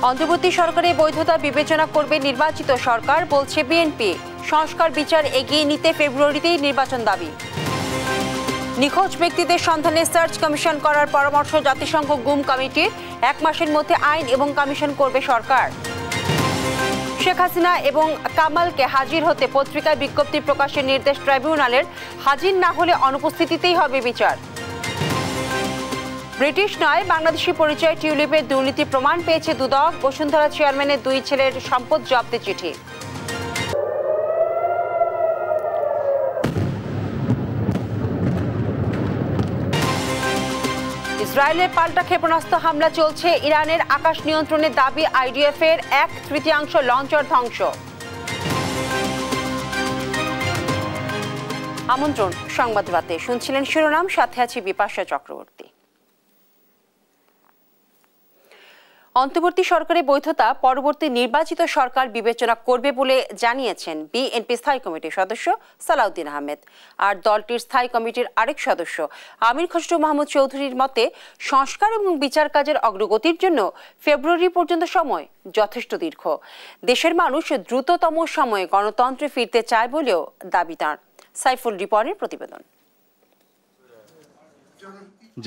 অন্তর্বর্তী সরকারের বৈধতা বিবেচনা করবে নির্বাচিত সরকার, বলছে বিএনপি। সংস্কার বিচার এগিয়ে নিতে ফেব্রুয়ারিতেই নির্বাচন দাবি। নিখোঁজ ব্যক্তিদের সন্ধানে সার্চ কমিশন করার পরামর্শ জাতিসংঘ গুম কমিটির। 1 মাসের মধ্যে আইন এবং কমিশন করবে সরকার। শেখ হাসিনা এবং কামালকে হাজির হতে পত্রিকায় বিজ্ঞপ্তি প্রকাশের নির্দেশ ট্রাইব্যুনালের। হাজির না হলে অনুপস্থিতিতেই হবে বিচার। ব্রিটিশ নয় বাংলাদেশি পরিচয় টিউলিপের দুর্নীতি প্রমাণ পেয়েছে দুদক। বসুন্ধরা চেয়ারম্যানের 2 ছেলের সম্পদ জব্দের চিঠি। ইসরায়েলের পাল্টা ক্ষেপণাস্ত্র হামলা চলছে। ইরানের আকাশ নিয়ন্ত্রণের দাবি আইডিএফ এর। 1/3 লঞ্চার ধ্বংস। আমন্ত্রণ সংবাদ রাতে শুনছিলেন শিরোনাম, সাথে আছি বিপাশা চক্রবর্তী। অন্তর্বর্তী সরকারের বৈধতা পরবর্তী নির্বাচিত সরকার বিবেচনা করবে বলে জানিয়েছেন বিএনপি স্থায়ী কমিটির সদস্য সালাউদ্দিন আহমেদ। আর দলটির স্থায়ী কমিটির আরেক সদস্য আমির খসরু মাহমুদ চৌধুরীর মতে, সংস্কার এবং বিচার কাজের অগ্রগতির জন্য ফেব্রুয়ারি পর্যন্ত সময় যথেষ্ট দীর্ঘ। দেশের মানুষ দ্রুততম সময়ে গণতন্ত্রে ফিরতে চায় বলেও দাবি তাঁর। সাইফুল রিপনের প্রতিবেদন।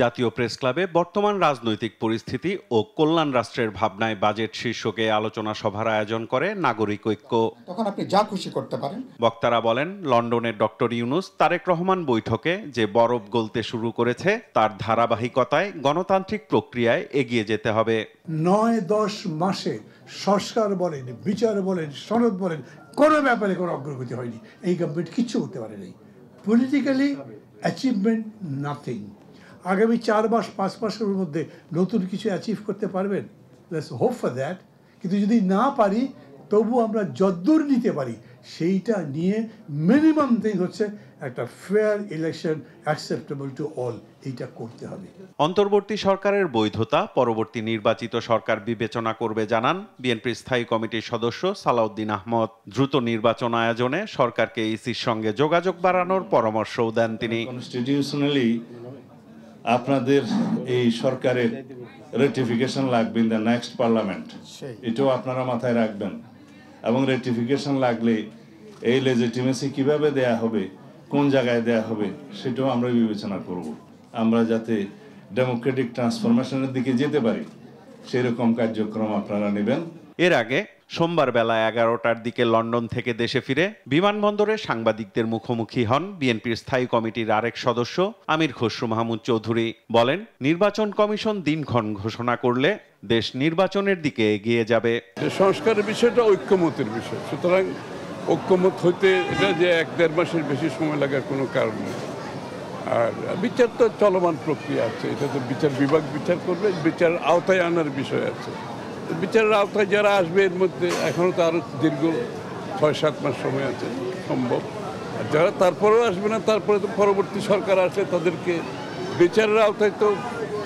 জাতীয় প্রেস ক্লাবে বর্তমান রাজনৈতিক পরিস্থিতি ও কল্যাণ রাষ্ট্রের ভাবনায় বাজেট শীর্ষকে আলোচনা সভার আয়োজন করে নাগরিক ঐক্য। তখন আপনি যা খুশি করতে পারেন। বক্তারা বলেন, লন্ডনের ডক্টর ইউনুস তারেক রহমান বৈঠকে যে বরফ গলতে শুরু করেছে তার ধারাবাহিকতায় গণতান্ত্রিক প্রক্রিয়ায় এগিয়ে যেতে হবে। 9-10 মাসে সংস্কার বলেন, বিচার বলেন, সনদ বলেন, কোনো ব্যাপারে কোনো অগ্রগতি হয়নি। এই গভর্নমেন্ট কিচ্ছু করতে পারেনি। Politically achievement nothing. আগামী 4 মাস 5 মাসের মধ্যে নতুন কিছু অ্যাচিভ করতে পারবেন? Let's hope for that. কিন্তু যদি না পারি, তবু আমরা যদ্দূর নিতে পারি সেইটা নিয়ে মিনিমাম থিং হচ্ছে একটা fair election acceptable to all, এইটা করতে হবে। অন্তর্বর্তী সরকারের বৈধতা পরবর্তী নির্বাচিত সরকার বিবেচনা করবে জানান বিএনপির স্থায়ী কমিটির সদস্য সালাউদ্দিন আহমদ। দ্রুত নির্বাচন আয়োজনে সরকারকে ইসির সঙ্গে যোগাযোগ বাড়ানোর পরামর্শও দেন তিনি। কনস্টিটিউশনালি আপনাদের এই সরকারের রেটিফিকেশন লাগবে ইন দ্য নেক্সট পার্লামেন্ট, এটাও আপনারা মাথায় রাখবেন। এবং রেটিফিকেশন লাগলে এই লেজিটিমেসি কিভাবে দেয়া হবে, কোন জায়গায় দেয়া হবে, সেটাও আমরা বিবেচনা করব। আমরা যাতে ডেমোক্রেটিক ট্রান্সফরমেশনের দিকে যেতে পারি সেরকম কার্যক্রম আপনারা নেবেন। এর আগে সোমবার বেলা 11টার দিকে লন্ডন থেকে দেশে ফিরে বিমানবন্দরে সাংবাদিকদের মুখোমুখি হন বিএনপির স্থায়ী কমিটির আরেক সদস্য আমির খসরু মাহমুদ চৌধুরী। বলেন, নির্বাচন কমিশন দিনক্ষণ ঘোষণা করলে দেশ নির্বাচনের দিকে এগিয়ে যাবে। সংস্কারের বিষয়টা ঐক্যমতের বিষয়, সুতরাং ঐক্যমত হইতে এটা যে 1-1.5 মাসের বেশি সময় লাগার কোনো কারণ নেই। আর বিচার তো চলমান প্রক্রিয়া আছে, এটা তো বিচার বিভাগ বিচার করবে, বিচার আওতায় আনার বিষয় আছে। বিচারের আওতায় যারা আসবে এর মধ্যে এখনও তো আরও দীর্ঘ 6-7 মাস সময় আছে সম্ভব। আর যারা তারপরেও আসবে না, তারপরে তো পরবর্তী সরকার আসে, তাদেরকে বিচারের আওতায় তো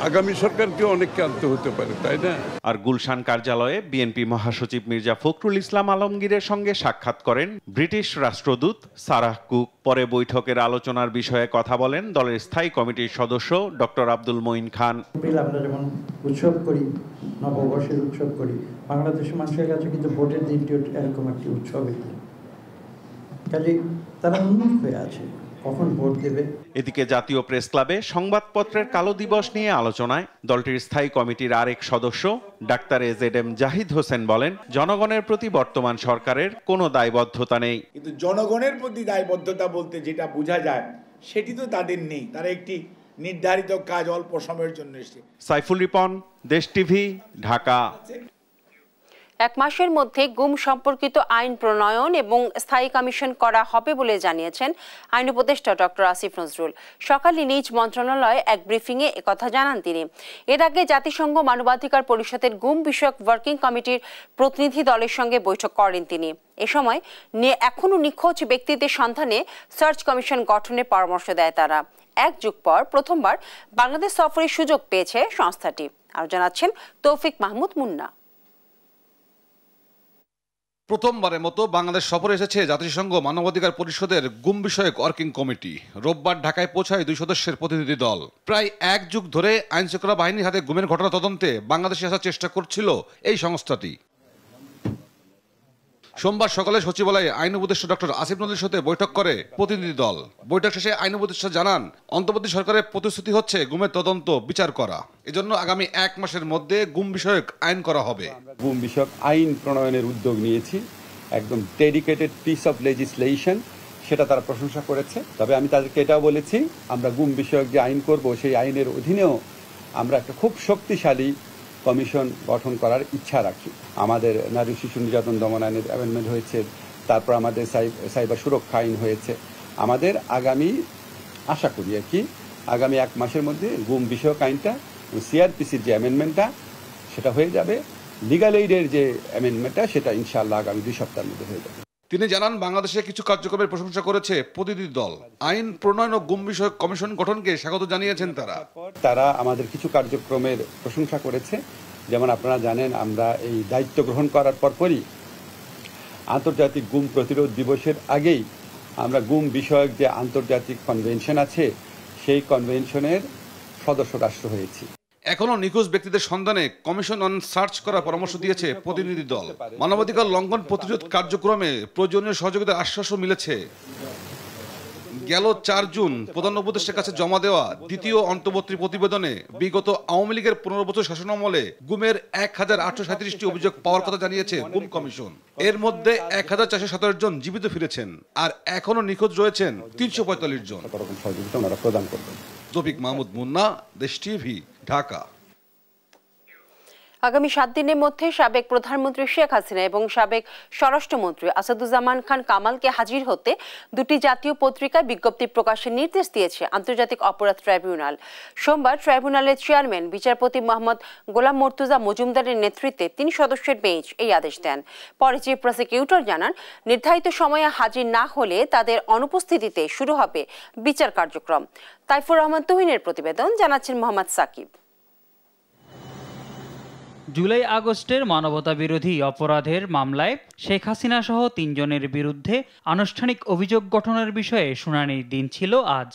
আগামী সরকারকে অনেককে আনতে হতে পারে, তাই না? আর গুলশান কার্যালয়ে বিএনপি মহাসচিব মির্জা ফখরুল ইসলাম আলমগীরের সঙ্গে সাক্ষাৎ করেন ব্রিটিশ রাষ্ট্রদূত সারাহ কুক। পরে বৈঠকের আলোচনার বিষয়ে কথা বলেন দলের স্থায়ী কমিটির সদস্য ডক্টর আব্দুল মঈন খান। আমরা যেমন উৎসব করি, নববর্ষের উৎসব করি, বাংলাদেশের মানুষের কাছে কিন্তু ভোটের দিনটিও এরকম একটি উৎসবের দিন। কাজেই তারা উন্মুখ হয়ে আছে কখন ভোট দেবে। এদিকে জাতীয় প্রেস ক্লাবে সংবাদপত্রের কালো দিবস নিয়ে আলোচনায় দলটির স্থায়ী কমিটির আরেক সদস্য ডাক্তার এজেডএম জাহিদ হোসেন বলেন, জনগণের প্রতি বর্তমান সরকারের কোনো দায়বদ্ধতা নেই। কিন্তু জনগণের প্রতি দায়বদ্ধতা বলতে যেটা বোঝা যায় সেটি তো তাদের নেই। তারা একটি নির্ধারিত কাজ অল্প সময়ের জন্য এসেছে। সাইফুল রিপন, দেশ টিভি, ঢাকা। 1 মাসের মধ্যে গুম সম্পর্কিত আইন প্রণয়ন এবং স্থায়ী কমিশন করা হবে বলে জানিয়েছেন আইন উপদেষ্টা ডক্টর আসিফ নজরুল। সকালে নিজ মন্ত্রণালয়ে এক ব্রিফিংয়ে একথা জানান তিনি। এর আগে জাতিসংঘ মানবাধিকার পরিষদের গুম বিষয়ক ওয়ার্কিং কমিটির প্রতিনিধি দলের সঙ্গে বৈঠক করেন তিনি। এ সময় এখনও নিখোঁজ ব্যক্তিদের সন্ধানে সার্চ কমিশন গঠনের পরামর্শ দেয় তারা। 1 যুগ পর প্রথমবার বাংলাদেশ সফরের সুযোগ পেয়েছে সংস্থাটি। আর জানাচ্ছেন তৌফিক মাহমুদ মুন্না। প্রথমবারের মতো বাংলাদেশ সফরে এসেছে জাতিসংঘ মানবাধিকার পরিষদের গুম বিষয়ক ওয়ার্কিং কমিটি। রোববার ঢাকায় পৌঁছায় 2 সদস্যের প্রতিনিধি দল। প্রায় 1 যুগ ধরে আইনশৃঙ্খলা বাহিনীর হাতে গুমের ঘটনা তদন্তে বাংলাদেশে আসার চেষ্টা করছিল এই সংস্থাটি। সোমবার সকালে সচিবালয়ে আইন উপদেষ্টা ডক্টর আসিফ নজরুলের সাথে বৈঠক করে প্রতিনিধি দল। বৈঠক শেষে আইন উপদেষ্টা জানান, অন্তর্বর্তী সরকারের প্রতিশ্রুতি হচ্ছে গুমের তদন্ত বিচার করা। এজন্য আগামী 1 মাসের মধ্যে গুম বিষয়ক আইন করা হবে। গুম বিষয়ক আইন প্রণয়নের উদ্যোগ নিয়েছি, একদম ডেডিকেটেড পিস অফ লেজিসলেশন, সেটা তারা প্রশংসা করেছে। তবে আমি তাদেরকে এটাও বলেছি, আমরা গুম বিষয়ক যে আইন করব সেই আইনের অধীনেও আমরা একটা খুব শক্তিশালী কমিশন গঠন করার ইচ্ছা রাখি। আমাদের নারী শিশু নির্যাতন দমন আইনের অ্যামেন্ডমেন্ট হয়েছে, তারপর আমাদের সাইবার সুরক্ষা আইন হয়েছে। আমাদের আশা করি আগামী 1 মাসের মধ্যে গুম বিষয়ক আইনটা, সিআরপিসির যে অ্যামেন্ডমেন্টটা সেটা হয়ে যাবে, লিগাল এইডের যে অ্যামেন্ডমেন্টটা সেটা ইনশাআল্লাহ আগামী 2 সপ্তাহের মধ্যে হয়ে যাবে। তিনি জানান, বাংলাদেশে কিছু কার্যক্রমের প্রশংসা করেছে প্রতিনিধি দল। আইন প্রণয়ন ও গুম বিষয়ক কমিশন গঠনকে স্বাগত জানিয়েছেন তারা। আমাদের কিছু কার্যক্রমের প্রশংসা করেছে। যেমন আপনারা জানেন, আমরা এই দায়িত্ব গ্রহণ করার পরপরই আন্তর্জাতিক গুম প্রতিরোধ দিবসের আগেই আমরা গুম বিষয়ক যে আন্তর্জাতিক কনভেনশন আছে সেই কনভেনশনের সদস্য রাষ্ট্র হয়েছি। এখনো নিখোঁজ ব্যক্তিদের সন্ধানে কমিশন অন সার্চ করার পরামর্শ দিয়েছে প্রতিনিধি দল। মানবাধিকার লঙ্ঘন প্রতিরোধ কার্যক্রমে প্রয়োজনীয় সহযোগিতার আশ্বাসও মিলেছে। গেল 4 জুন প্রধান উপদেষ্টার কাছে জমা দেওয়া দ্বিতীয় অন্তর্বর্তী প্রতিবেদনে বিগত আওয়ামী লীগের 15 বছর শাসনামলে গুমের 1837টি অভিযোগ পাওয়ার কথা জানিয়েছে গুম কমিশন। এর মধ্যে 1417 জন জীবিত ফিরেছেন, আর এখনো নিখোঁজ রয়েছেন 345 জন। সহযোগিতা ওনারা প্রদান করবেন। তৌফিক মাহমুদ মুন্না, দেশ টিভি, ঢাকা। আগামী 7 দিনের মধ্যে সাবেক প্রধানমন্ত্রী শেখ হাসিনা এবং সাবেক স্বরাষ্ট্রমন্ত্রী আসাদুজ্জামান খান কামালকে হাজির হতে 2টি জাতীয় পত্রিকায় বিজ্ঞপ্তি প্রকাশের নির্দেশ দিয়েছে আন্তর্জাতিক অপরাধ ট্রাইব্যুনাল। সোমবার ট্রাইব্যুনালের চেয়ারম্যান বিচারপতি মোহাম্মদ গোলাম মর্তুজা মজুমদারের নেতৃত্বে 3 সদস্যের বেঞ্চ এই আদেশ দেন। পরে চিফ প্রসিকিউটর জানান, নির্ধারিত সময়ে হাজির না হলে তাদের অনুপস্থিতিতে শুরু হবে বিচার কার্যক্রম। তাইফুর রহমান তুহিনের প্রতিবেদন, জানাচ্ছেন মোহাম্মদ সাকিব। জুলাই আগস্টের মানবতা বিরোধী অপরাধের মামলায় শেখ হাসিনা সহ 3 জনের বিরুদ্ধে আনুষ্ঠানিক অভিযোগ গঠনের বিষয়ে শুনানির দিন ছিল আজ।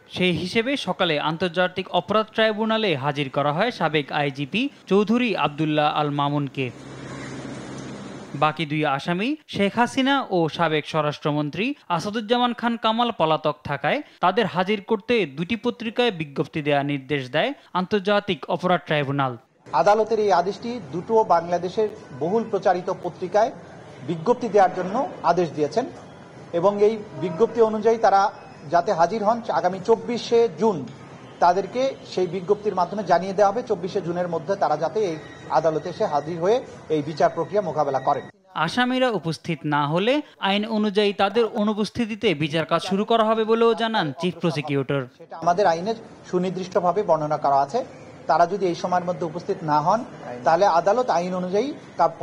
সেই হিসেবে সকালে আন্তর্জাতিক অপরাধ ট্রাইব্যুনালে হাজির করা হয় সাবেক আইজিপি চৌধুরী আবদুল্লাহ আল মামুনকে। বাকি 2 আসামি শেখ হাসিনা ও সাবেক স্বরাষ্ট্রমন্ত্রী আসাদুজ্জামান খান কামাল পলাতক থাকায় তাদের হাজির করতে 2টি পত্রিকায় বিজ্ঞপ্তি দেওয়ার নির্দেশ দেয় আন্তর্জাতিক অপরাধ ট্রাইব্যুনাল। আদালতের এই আদেশটি 2টো বাংলাদেশের বহুল প্রচারিত পত্রিকায় বিজ্ঞপ্তি দেওয়ার জন্য আদেশ দিয়েছেন এবং এই বিজ্ঞপ্তি অনুযায়ী তারা যাতে হাজির হন আগামী 24শে জুন তাদেরকে সেই বিজ্ঞপ্তির মাধ্যমে জানিয়ে দেওয়া হবে 24শে জুনের মধ্যে তারা যাতে এই আদালতে এসে হাজির হয়ে এই বিচার প্রক্রিয়া মোকাবেলা করেন। আসামিরা উপস্থিত না হলে আইন অনুযায়ী তাদের অনুপস্থিতিতে বিচার কাজ শুরু করা হবে বলেও জানান চিফ প্রসিকিউটর। সেটা আমাদের আইনে সুনির্দিষ্টভাবে বর্ণনা করা আছে। তারা যদি এই সময়ের মধ্যে উপস্থিত না হন তাহলে আদালত আইন অনুযায়ী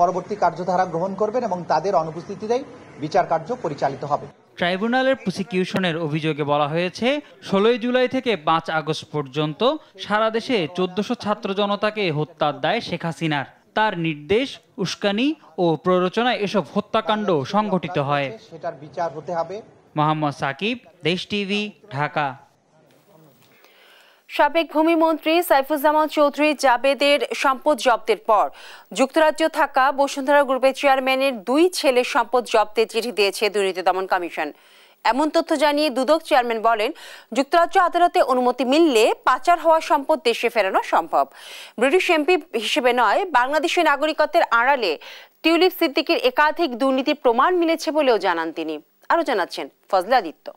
পরবর্তী কার্যধারা গ্রহণ করবেন এবং তাদের অনুপস্থিতিতেই বিচার কার্য পরিচালিত হবে। ট্রাইব্যুনালের প্রসিকিউশনের অভিযোগে বলা হয়েছে 16 জুলাই থেকে 5 আগস্ট পর্যন্ত সারা দেশে 1400 ছাত্র জনতাকে হত্যার দায় শেখ হাসিনার। তার নির্দেশ, উস্কানি ও প্ররোচনায় এসব হত্যাকাণ্ড সংঘটিত হয়। সেটার বিচার হতে হবে। মোহাম্মদ সাকিব, দেশ টিভি, ঢাকা। সাবেক ভূমিমন্ত্রী সাইফুজ্জামান চৌধুরী জাবেদের সম্পদ জব্দের পর যুক্তরাজ্যে থাকা বসুন্ধরা গ্রুপের চেয়ারম্যানের 2 ছেলের সম্পদ জব্দের চিঠি দিয়েছে দুর্নীতি দমন কমিশন। এমন তথ্য জানিয়ে দুদক চেয়ারম্যান বলেন, যুক্তরাজ্য আদালতে অনুমতি মিললে পাচার হওয়া সম্পদ দেশে ফেরানো সম্ভব। ব্রিটিশ এমপি হিসেবে নয়, বাংলাদেশের নাগরিকত্বের আড়ালে টিউলিপ সিদ্দিকীর একাধিক দুর্নীতির প্রমাণ মিলেছে বলেও জানান তিনি। আরো জানাচ্ছেন ফজলে আদিত্য।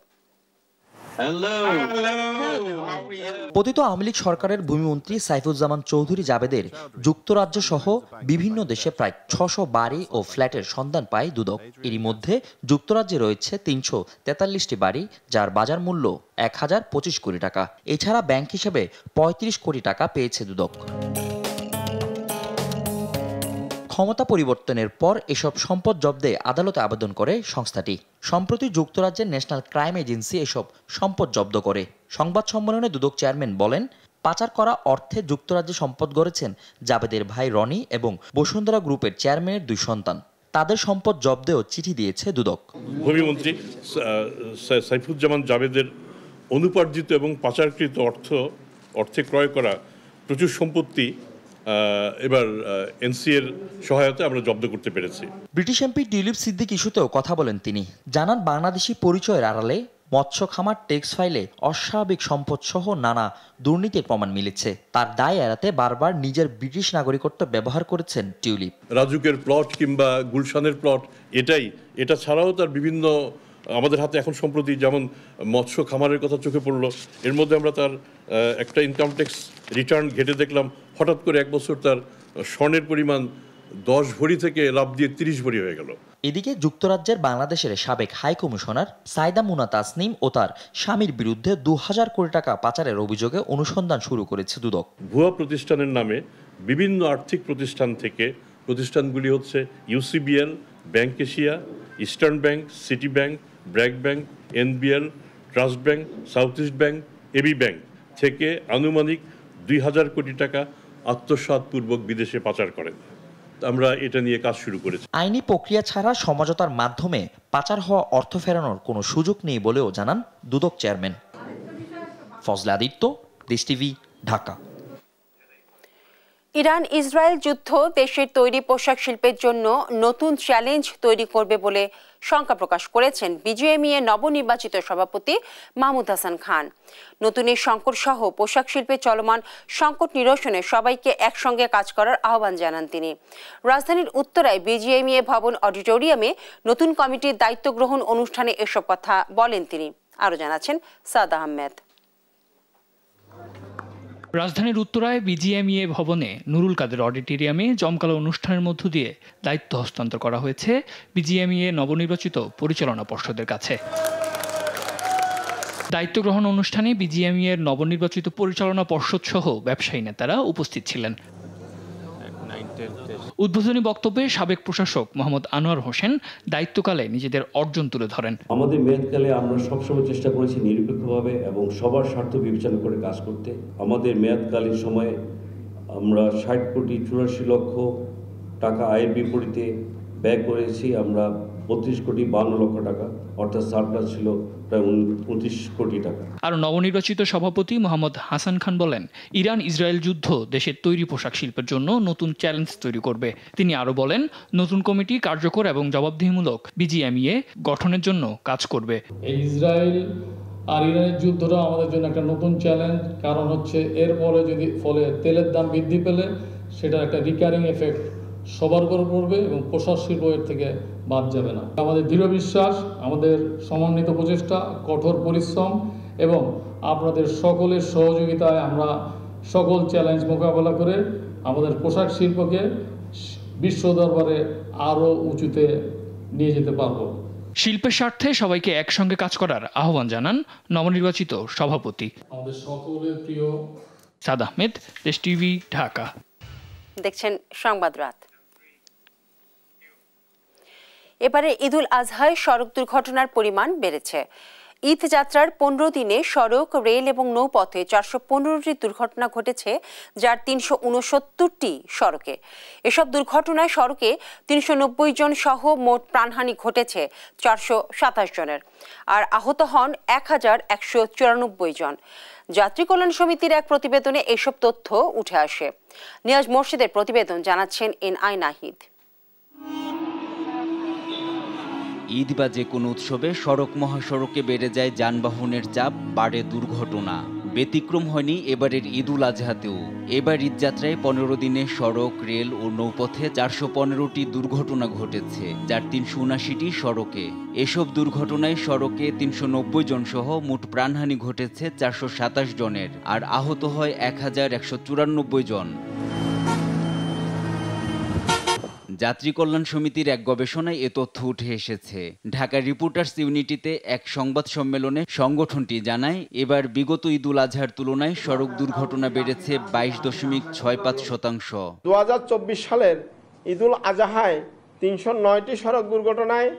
পতিত আওয়ামী লীগ সরকারের ভূমিমন্ত্রী সাইফুজ্জামান চৌধুরী জাবেদের যুক্তরাজ্য সহ বিভিন্ন দেশে প্রায় 600 বাড়ি ও ফ্ল্যাটের সন্ধান পায় দুদক। এরই মধ্যে যুক্তরাজ্যে রয়েছে 343টি বাড়ি, যার বাজার মূল্য 1025 কোটি টাকা। এছাড়া ব্যাংক হিসেবে 35 কোটি টাকা পেয়েছে দুদক। ক্ষমতা পরিবর্তনের পর এসব সম্পদ জব্দে আদালতে আবেদন করে সংস্থাটি। সম্প্রতি যুক্তরাজ্যের ন্যাশনাল ক্রাইম এজেন্সি এসব সম্পদ জব্দ করে। সংবাদ সম্মেলনে দুদক চেয়ারম্যান বলেন, পাচার করা অর্থে যুক্তরাজ্যে সম্পদ গড়েছেন জাবেদের ভাই রনি এবং বসুন্ধরা গ্রুপের চেয়ারম্যানের 2 সন্তান। তাদের সম্পদ জব্দেও চিঠি দিয়েছে দুদক। ভূমিমন্ত্রী সাইফুজ্জামান জাবেদের অনুপার্জিত এবং পাচারকৃত অর্থে ক্রয় করা প্রচুর সম্পত্তি এবার এনসি এর সহায়তায় আমরা জব্দ করতে পেরেছি। ব্রিটিশ এমপি টিউলিপ সিদ্দিক ইস্যুতেও কথা বলেন তিনি। জানান বাংলাদেশি পরিচয়ের আড়ালে মৎস্য খামার টেক্স ফাইলে অস্বাভাবিক সম্পদ সহ নানা দুর্নীতির প্রমাণ মিলেছে। তার দায় এড়াতে বারবার নিজের ব্রিটিশ নাগরিকত্ব ব্যবহার করেছেন টিউলিপ। রাজুকের প্লট কিংবা গুলশানের প্লট এটা ছাড়াও তার বিভিন্ন আমাদের হাতে এখন সম্প্রতি যেমন মৎস্য খামারের কথা চোখে পড়লো, এর মধ্যে আমরা তার একটা ইনকাম ট্যাক্স রিটার্ন ঘেটে দেখলাম হঠাৎ করে 1 বছর তার স্বর্ণের পরিমাণ 10 ভরি থেকে লাভ দিয়ে 30 ভরি হয়ে গেল। এদিকে যুক্তরাজ্যের বাংলাদেশের সাবেক হাই কমিশনার সাইদা মুনা তাসনিম ও তার স্বামীর বিরুদ্ধে 2000 কোটি টাকা পাচারের অভিযোগে অনুসন্ধান শুরু করেছে দুদক। ভুয়া প্রতিষ্ঠানের নামে বিভিন্ন আর্থিক প্রতিষ্ঠান থেকে প্রতিষ্ঠানগুলি হচ্ছে UCBL, Bank Asia, Eastern Bank, City Bank, BRAC Bank, NBL, Trust Bank, South East Bank, AB Bank থেকে আনুমানিক 2000 কোটি টাকা আত্মসাৎপূর্বক বিদেশে পাচার করেন। আমরা এটা নিয়ে কাজ শুরু করেছি। আইনি প্রক্রিয়া ছাড়া সমঝোতার মাধ্যমে পাচার হওয়া অর্থ ফেরানোর কোনো সুযোগ নেই বলেও জানান দুদক চেয়ারম্যান। ফজলে আদিত্য, দেশ টিভি, ঢাকা। ইরান ইসরায়েল যুদ্ধ দেশের তৈরি পোশাক শিল্পের জন্য নতুন চ্যালেঞ্জ তৈরি করবে বলে শঙ্কা প্রকাশ করেছেন বিজিএমইএ নবনির্বাচিত সভাপতি মাহমুদ হাসান খান। নতুন এই সংকট সহ পোশাক শিল্পে চলমান সংকট নিরসনে সবাইকে একসঙ্গে কাজ করার আহ্বান জানান তিনি। রাজধানীর উত্তরায় বিজিএমইএ ভবন অডিটোরিয়ামে নতুন কমিটির দায়িত্ব গ্রহণ অনুষ্ঠানে এসব কথা বলেন তিনি। আরও জানাচ্ছেন সাদ আহমেদ। রাজধানীর উত্তরায় বিজিএমইএ ভবনে নুরুল কাদের অডিটোরিয়ামে জমকালো অনুষ্ঠানের মধ্য দিয়ে দায়িত্ব হস্তান্তর করা হয়েছে বিজিএমইএ নবনির্বাচিত পরিচালনা পর্ষদের কাছে। দায়িত্ব গ্রহণ অনুষ্ঠানে বিজিএমইএর নবনির্বাচিত পরিচালনা পর্ষদ সহ ব্যবসায়ী নেতারা উপস্থিত ছিলেন। উদ্বোধনী বক্তব্যে সাবেক প্রশাসক মোহাম্মদ আনোয়ার হোসেন দায়িত্বকালে নিজেদের অর্জন তুলে ধরেন। আমাদের মেয়াদকালে আমরা সবসময় চেষ্টা করেছি নিরপেক্ষভাবে এবং সবার স্বার্থ বিবেচনা করে কাজ করতে। আমাদের মেয়াদকালীন সময়ে আমরা 60 কোটি 84 লক্ষ টাকা আয়ের বিপরীতে ব্যয় করেছি আমরা 32 কোটি 52 লক্ষ টাকা, অর্থাৎ সারপ্লাস ছিল প্রায় 29 কোটি টাকা। আর নবনির্বাচিত সভাপতি মোহাম্মদ হাসান খান বলেন, ইরান ইসরায়েল যুদ্ধ দেশের তৈরি পোশাক শিল্পের জন্য নতুন চ্যালেঞ্জ তৈরি করবে। তিনি আরও বলেন, নতুন কমিটি কার্যকর এবং জবাবদিহিমূলক বিজিএমইএ গঠনের জন্য কাজ করবে। এই ইসরায়েল আর ইরানের যুদ্ধটা আমাদের জন্য একটা নতুন চ্যালেঞ্জ, কারণ হচ্ছে এরপরে যদি ফলে তেলের দাম বৃদ্ধি পেলে সেটা একটা রিকারিং এফেক্ট সবার উপর পড়বে এবং পোশাক শিল্প এর থেকে বাদ যাবে না। আমাদের দৃঢ় বিশ্বাস, আমাদের সমন্বিত প্রচেষ্টা, কঠোর পরিশ্রম এবং আপনাদের সকলের সহযোগিতায় আমরা সকল চ্যালেঞ্জ মোকাবেলা করে আমাদের পোশাক শিল্পকে বিশ্ব দরবারে আরও উঁচুতে নিয়ে যেতে পারব। শিল্পের স্বার্থে সবাইকে একসঙ্গে কাজ করার আহ্বান জানান নবনির্বাচিত সভাপতি। আমাদের সকলের প্রিয় সাদ আহমেদ, দেশ টিভি, ঢাকা। দেখছেন সংবাদ রাত। এবারে ঈদুল আজহায় সড়ক দুর্ঘটনার পরিমাণ বেড়েছে। ঈদ যাত্রার 15 দিনে সড়ক, রেল এবং নৌপথে 415টি দুর্ঘটনা ঘটেছে, যার 369টি সড়কে। এসব দুর্ঘটনায় সড়কে 390 জন সহ মোট প্রাণহানি ঘটেছে 427 জনের, আর আহত হন 1194 জন। যাত্রী কল্যাণ সমিতির এক প্রতিবেদনে এসব তথ্য উঠে আসে। নিয়াজ মোর্শেদের প্রতিবেদন, জানাচ্ছেন এনআই নাহিদ। ঈদ বা যে কোনো উৎসবে সড়ক মহাসড়কে বেড়ে যায় যানবাহনের চাপ, বাড়ে দুর্ঘটনা। ব্যতিক্রম হয়নি এবারের ঈদুল আজহাতেও। এবার ঈদযাত্রায় 15 দিনে সড়ক, রেল ও নৌপথে 415টি দুর্ঘটনা ঘটেছে, যার 379টি সড়কে। এসব দুর্ঘটনায় সড়কে 390 জন সহ মোট প্রাণহানি ঘটেছে 427 জনের, আর আহত হয় 1194 জন। যাত্রী কল্যাণ সমিতির এক গবেষণায় এ তথ্য উঠে এসেছে। ঢাকা রিপোর্টার্স ইউনিটিতে এক সংবাদ সম্মেলনে সংগঠনটি জানায়, এবার বিগত ঈদুল আজহার তুলনায় সড়ক দুর্ঘটনা বেড়েছে 22.65%। 2024 সালের ঈদুল আজহায় 309টি সড়ক দুর্ঘটনায়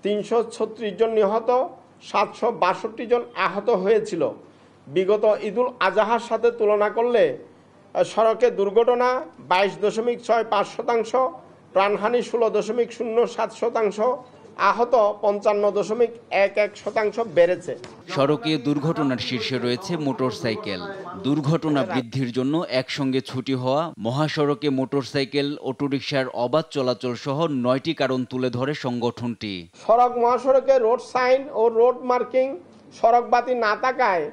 336 জন নিহত, 762 জন আহত হয়েছিল। বিগত ঈদুল আজহার সাথে তুলনা করলে সড়কে দুর্ঘটনা 22.65%, প্রাণহানি 16.07%, আহত 55.11% বেড়েছে। সড়কে দুর্ঘটনার শীর্ষে রয়েছে মোটরসাইকেল। দুর্ঘটনা বৃদ্ধির জন্য একসঙ্গে ছুটি হওয়া, মহাসড়কে মোটরসাইকেল, অটোরিকশার অবাধ চলাচল সহ 9টি কারণ তুলে ধরে সংগঠনটি। সড়ক মহাসড়কে রোড সাইন ও রোড মার্কিং, সড়ক বাতি না থাকায়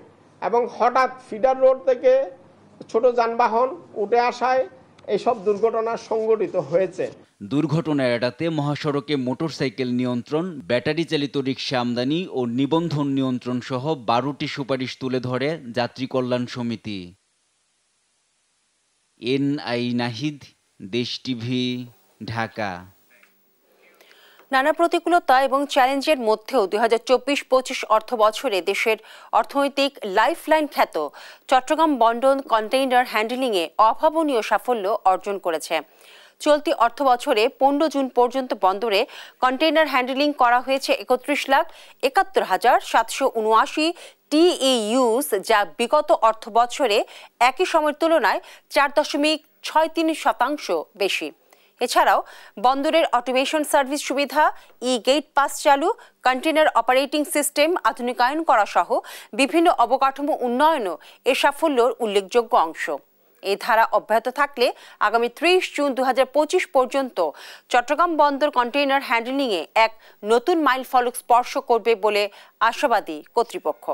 এবং হঠাৎ ফিডার রোড থেকে ছোট যানবাহন উঠে আসায় এসব দুর্ঘটনা সংঘটিত হয়েছে। দুর্ঘটনা এড়াতে মহাসড়কে মোটরসাইকেল নিয়ন্ত্রণ, ব্যাটারি চালিত রিকশা আমদানি ও নিবন্ধন নিয়ন্ত্রণ সহ 12টি সুপারিশ তুলে ধরে যাত্রী কল্যাণ সমিতি। এনআই নাহিদ, দেশ টিভি, ঢাকা। নানা প্রতিকূলতা এবং চ্যালেঞ্জের মধ্যেও 2024-25 অর্থ বছরে দেশের অর্থনৈতিক লাইফলাইন খ্যাত চট্টগ্রাম বন্দর কন্টেইনার হ্যান্ডলিংয়ে অভাবনীয় সাফল্য অর্জন করেছে। চলতি অর্থ বছরে 15 জুন পর্যন্ত বন্দরে কন্টেইনার হ্যান্ডলিং করা হয়েছে 31,71,779 TEUs, যা বিগত অর্থ বছরে একই সময়ের তুলনায় 4.63% বেশি। এছাড়াও বন্দরের অটোমেশন সার্ভিস সুবিধা, গেট পাস চালু, কন্টেইনার অপারেটিং সিস্টেম আধুনিকায়ন করা সহ বিভিন্ন অবকাঠামো উন্নয়নও এ সাফল্যের উল্লেখযোগ্য অংশ। এই ধারা অব্যাহত থাকলে আগামী 30 জুন 2025 পর্যন্ত চট্টগ্রাম বন্দর কন্টেইনার হ্যান্ডলিংয়ে এক নতুন মাইলফলক স্পর্শ করবে বলে আশাবাদী কর্তৃপক্ষ।